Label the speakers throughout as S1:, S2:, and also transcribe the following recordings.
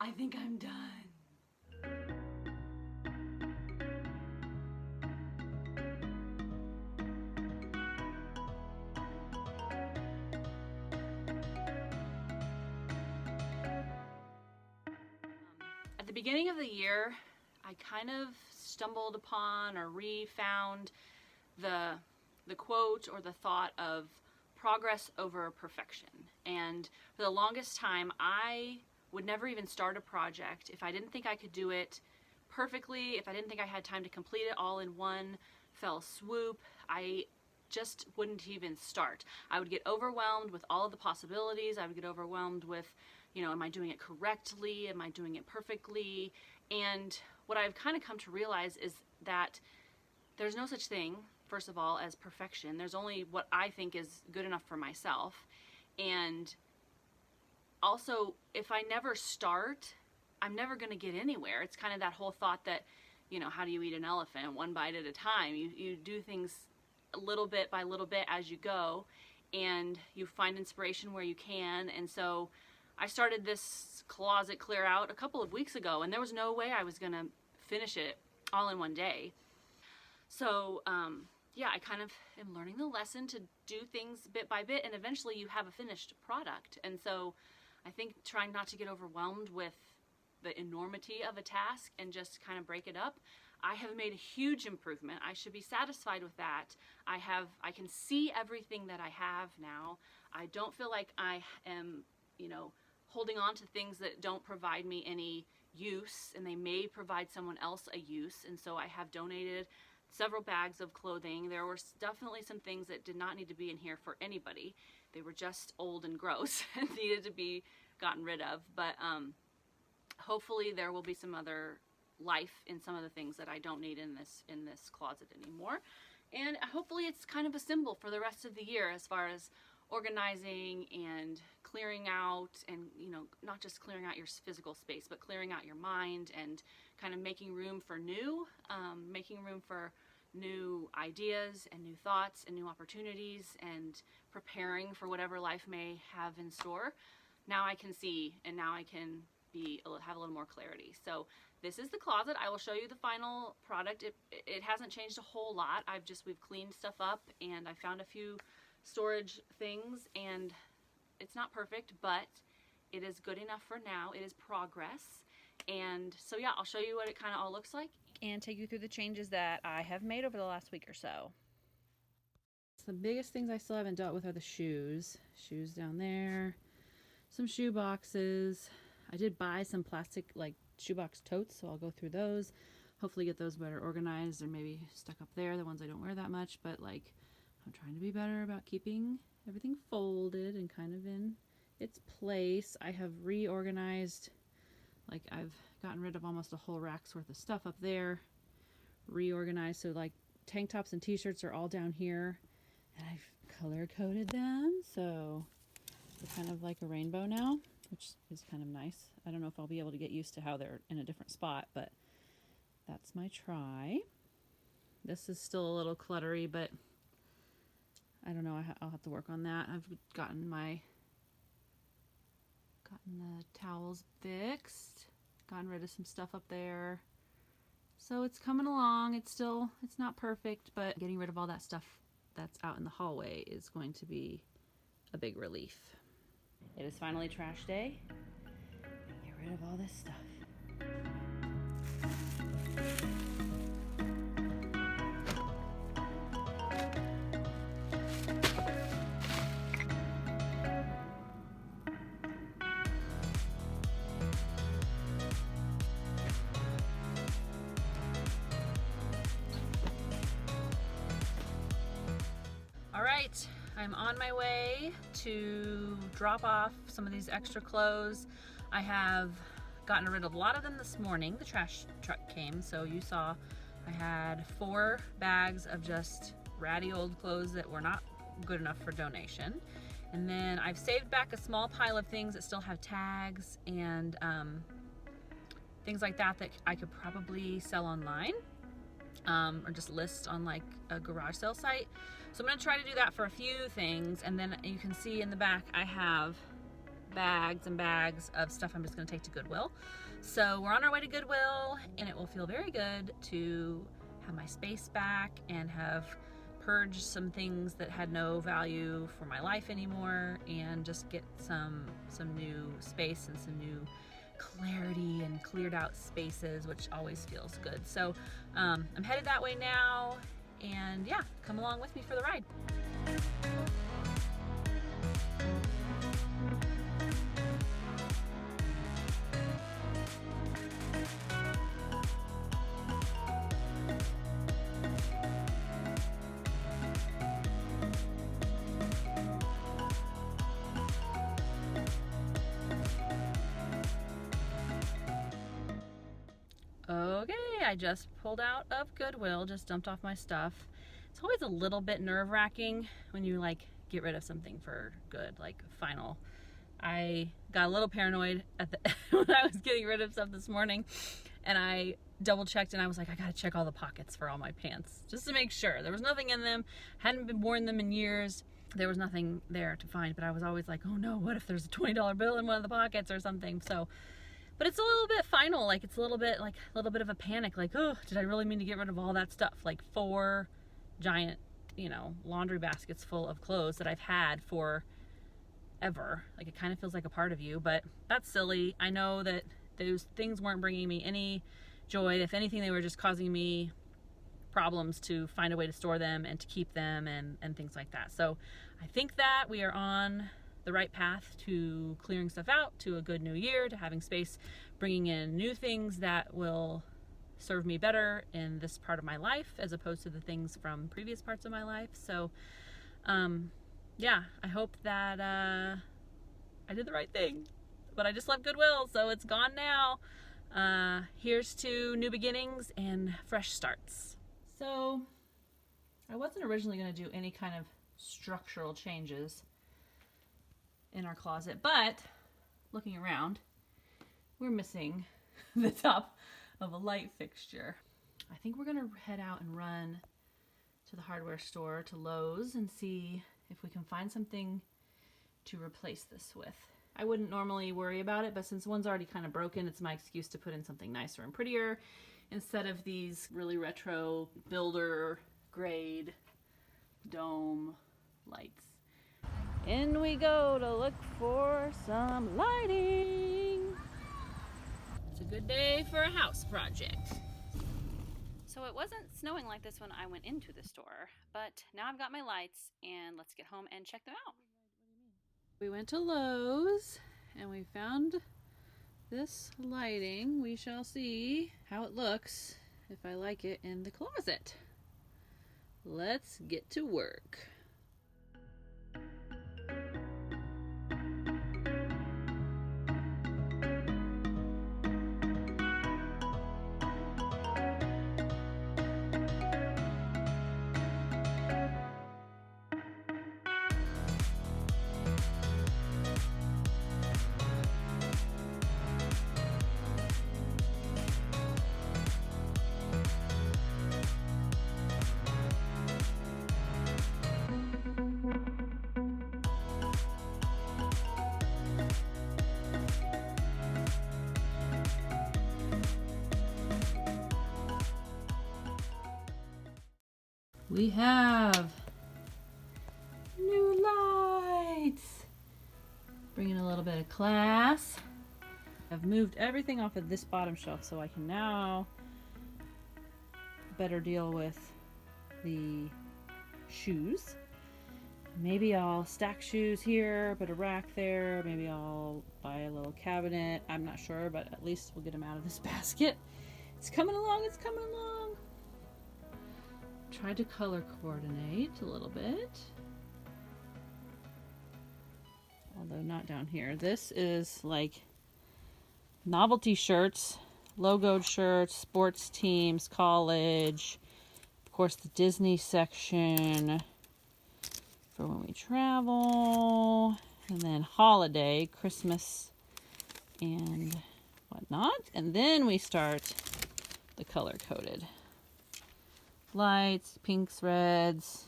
S1: I think I'm done. At the beginning of the year, I kind of stumbled upon or re-found the quote or the thought of progress over perfection. And for the longest time, I would never even start a project if I didn't think I could do it perfectly, if I didn't think I had time to complete it all in one fell swoop. I just wouldn't even start. I would get overwhelmed with all of the possibilities. I would get overwhelmed with, am I doing it correctly? Am I doing it perfectly? And what I've kind of come to realize is that there's no such thing, first of all, as perfection. There's only what I think is good enough for myself. And also, if I never start, I'm never going to get anywhere. It's kind of that whole thought that, how do you eat an elephant? One bite at a time. You do things little bit by little bit as you go, and you find inspiration where you can. And so I started this closet clear out a couple of weeks ago, and there was no way I was going to finish it all in one day. So yeah, I kind of am learning the lesson to do things bit by bit, and eventually you have a finished product. And so I think trying not to get overwhelmed with the enormity of a task and just kind of break it up, I have made a huge improvement. I should be satisfied with that. I can see everything that I have now. I don't feel like I am, holding on to things that don't provide me any use, and they may provide someone else a use. And so I have donated several bags of clothing. There were definitely some things that did not need to be in here for anybody. They were just old and gross and needed to be gotten rid of. But hopefully there will be some other life in some of the things that I don't need in this closet anymore. And hopefully it's kind of a symbol for the rest of the year as far as organizing and clearing out, and not just clearing out your physical space, but clearing out your mind and kind of making room for new ideas and new thoughts and new opportunities, and preparing for whatever life may have in store. Now I can see, and now I can have a little more clarity. So this is the closet. I will show you the final product. It hasn't changed a whole lot. We've cleaned stuff up, and I found a few storage things, and it's not perfect, but it is good enough for now. It is progress. And so yeah, I'll show you what it kind of all looks like and take you through the changes that I have made over the last week or so. The biggest things I still haven't dealt with are the shoes. Shoes down there, some shoe boxes. I did buy some plastic shoebox totes, so I'll go through those. Hopefully get those better organized, or maybe stuck up there, the ones I don't wear that much. But I'm trying to be better about keeping everything folded and kind of in its place. I have reorganized, I've gotten rid of almost a whole rack's worth of stuff up there. Reorganized, so tank tops and t-shirts are all down here, and I've color coded them, so they're kind of like a rainbow now, which is kind of nice. I don't know if I'll be able to get used to how they're in a different spot, but that's my try. This is still a little cluttery, but I don't know. I'll have to work on that. I've gotten the towels fixed, gotten rid of some stuff up there. So it's coming along. It's not perfect, but getting rid of all that stuff that's out in the hallway is going to be a big relief. It is finally trash day. Get rid of all this stuff. All right, I'm on my way to drop off some of these extra clothes. I have gotten rid of a lot of them this morning. The trash truck came, so you saw I had 4 bags of just ratty old clothes that were not good enough for donation. And then I've saved back a small pile of things that still have tags and things like that I could probably sell online. Or just list on a garage sale site. So I'm going to try to do that for a few things, and then you can see in the back I have bags and bags of stuff I'm just gonna take to Goodwill. So we're on our way to Goodwill, and it will feel very good to have my space back and have purged some things that had no value for my life anymore, and just get some new space and some new clarity and cleared out spaces, which always feels good. So I'm headed that way now, and yeah, come along with me for the ride. Okay, I just pulled out of Goodwill, just dumped off my stuff. It's always a little bit nerve-wracking when you like get rid of something for good, like final. I got a little paranoid at the when I was getting rid of stuff this morning, and I double checked, and I was like, I gotta check all the pockets for all my pants just to make sure there was nothing in them. Hadn't been worn them in years. There was nothing there to find, but I was always like, oh no, what if there's a $20 bill in one of the pockets or something? So, but it's a little bit final, like it's a little bit of a panic, like, oh, did I really mean to get rid of all that stuff? Like 4 giant, laundry baskets full of clothes that I've had for ever. Like, it kind of feels like a part of you, but that's silly. I know that those things weren't bringing me any joy. If anything, they were just causing me problems to find a way to store them and to keep them and things like that. So I think that we are on the right path to clearing stuff out, to a good new year, to having space, bringing in new things that will serve me better in this part of my life as opposed to the things from previous parts of my life. So yeah, I hope that I did the right thing. But I just left Goodwill, so it's gone now. Here's to new beginnings and fresh starts. So I wasn't originally going to do any kind of structural changes in our closet, but looking around, we're missing the top of a light fixture. I think we're gonna head out and run to the hardware store, to Lowe's, and see if we can find something to replace this with. I wouldn't normally worry about it, but since one's already kind of broken, it's my excuse to put in something nicer and prettier instead of these really retro builder grade dome lights. In we go to look for some lighting. It's a good day for a house project. So it wasn't snowing like this when I went into the store, but now I've got my lights, and let's get home and check them out. We went to Lowe's and we found this lighting. We shall see how it looks, if I like it, in the closet. Let's get to work. We have new lights, bringing a little bit of class. I've moved everything off of this bottom shelf so I can now better deal with the shoes. Maybe I'll stack shoes here, put a rack there. Maybe I'll buy a little cabinet. I'm not sure, but at least we'll get them out of this basket. It's coming along, it's coming along. Tried to color coordinate a little bit, although not down here. This is like novelty shirts, logoed shirts, sports teams, college, of course the Disney section for when we travel, and then holiday, Christmas and whatnot. And then we start the color coded. Lights, pinks, reds,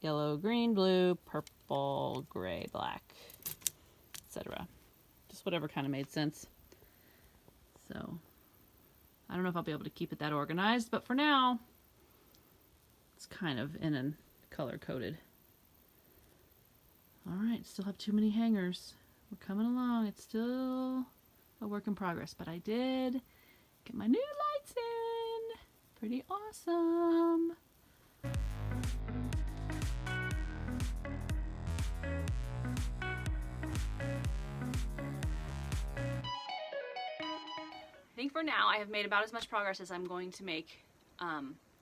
S1: yellow, green, blue, purple, gray, black, etc. just whatever kind of made sense. So I don't know if I'll be able to keep it that organized, but for now, it's kind of in a color-coded. All right, still have too many hangers. We're coming along. It's still a work in progress, but I did get my new lights in. Pretty awesome. I think for now I have made about as much progress as I'm going to make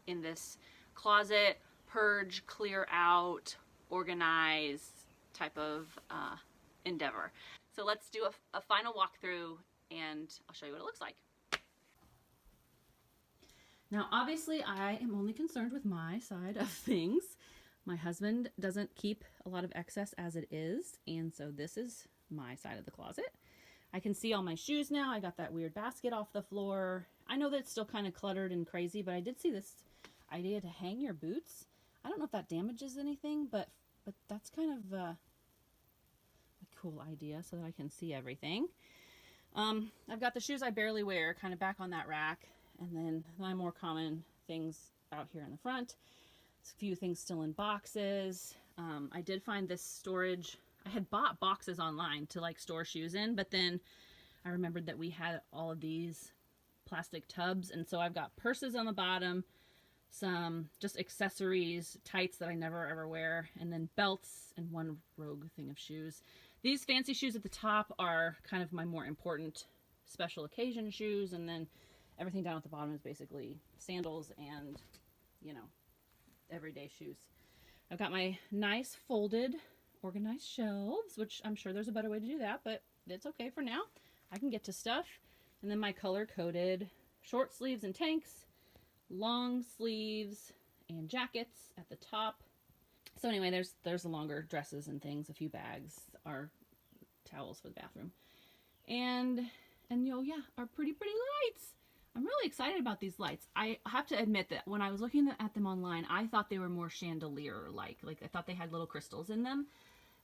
S1: in this closet purge, clear out, organize type of endeavor. So let's do a final walkthrough and I'll show you what it looks like. Now obviously I am only concerned with my side of things. My husband doesn't keep a lot of excess as it is, and so this is my side of the closet. I can see all my shoes now. I got that weird basket off the floor. I know that it's still kind of cluttered and crazy, but I did see this idea to hang your boots. I don't know if that damages anything, but that's kind of a cool idea so that I can see everything. I've got the shoes I barely wear kind of back on that rack, and then my more common things out here in the front. There's a few things still in boxes. I did find this storage. I had bought boxes online to like store shoes in, but then I remembered that we had all of these plastic tubs, and so I've got purses on the bottom, some just accessories, tights that I never ever wear, and then belts and one rogue thing of shoes. These fancy shoes at the top are kind of my more important special occasion shoes, and then everything down at the bottom is basically sandals and, you know, everyday shoes. I've got my nice folded organized shelves, which I'm sure there's a better way to do that, but it's okay for now. I can get to stuff. And then my color-coded short sleeves and tanks, long sleeves and jackets at the top. So anyway, there's the longer dresses and things, a few bags, our towels for the bathroom. And yeah, our pretty lights. I'm really excited about these lights. I have to admit that when I was looking at them online, I thought they were more chandelier-like. Like I thought they had little crystals in them.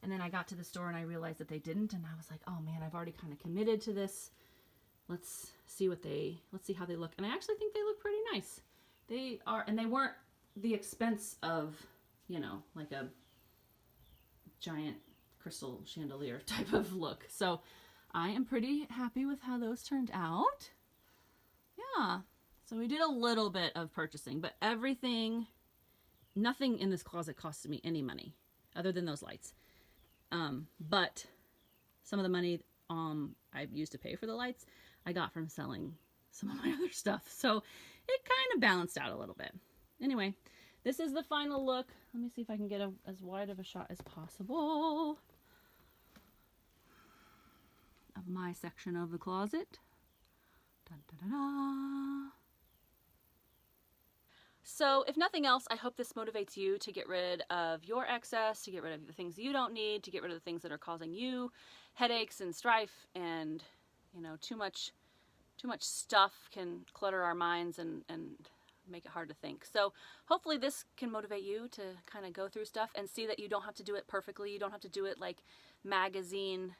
S1: And then I got to the store and I realized that they didn't, and I was like, oh man, I've already kind of committed to this. Let's see how they look. And I actually think they look pretty nice. They are, and they weren't the expense of, you know, like a giant crystal chandelier type of look. So I am pretty happy with how those turned out. Yeah. So we did a little bit of purchasing, but nothing in this closet costed me any money other than those lights. But some of the money I've used to pay for the lights, I got from selling some of my other stuff. So it kind of balanced out a little bit. Anyway, this is the final look. Let me see if I can get as wide of a shot as possible of my section of the closet. Dun, dun, dun, dun. So if nothing else, I hope this motivates you to get rid of your excess, to get rid of the things you don't need, to get rid of the things that are causing you headaches and strife, and, you know, too much stuff can clutter our minds and make it hard to think. So hopefully this can motivate you to kind of go through stuff and see that you don't have to do it perfectly. You don't have to do it like magazine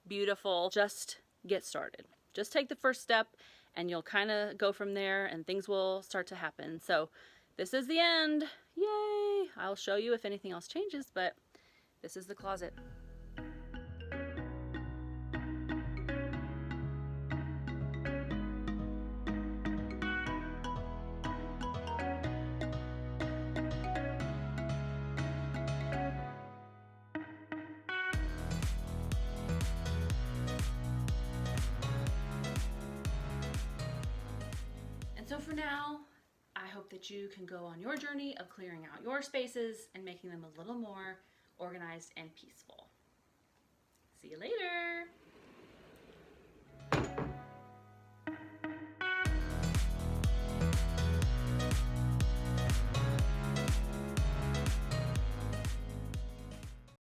S1: beautiful. Just get started. Just take the first step and you'll kind of go from there and things will start to happen. So this is the end. Yay! I'll show you if anything else changes, but this is the closet. So for now, I hope that you can go on your journey of clearing out your spaces and making them a little more organized and peaceful. See you later.